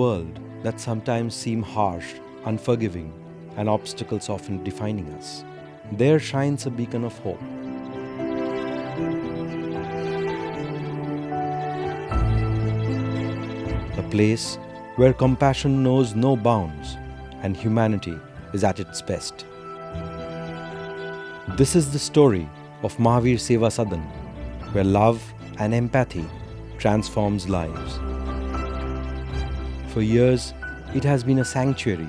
world that sometimes seems harsh, unforgiving, and obstacles often defining us, there shines a beacon of hope. A place where compassion knows no bounds and humanity is at its best. This is the story of Mahavir Seva Sadan, where love and empathy transforms lives. For years, it has been a sanctuary,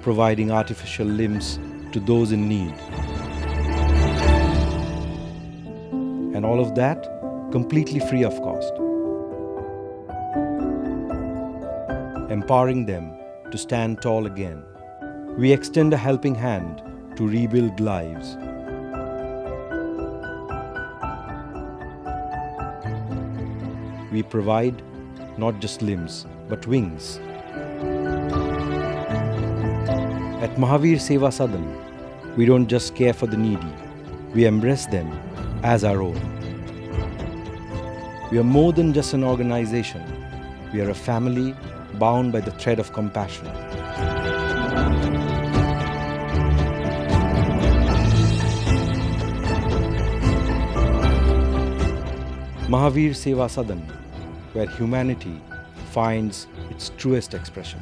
providing artificial limbs to those in need. And all of that completely free of cost. Empowering them to stand tall again. We extend a helping hand to rebuild lives. We provide not just limbs, but wings. At Mahavir Seva Sadan, we don't just care for the needy, we embrace them as our own. We are more than just an organization, we are a family bound by the thread of compassion. Mahavir Seva Sadan, where humanity finds its truest expression.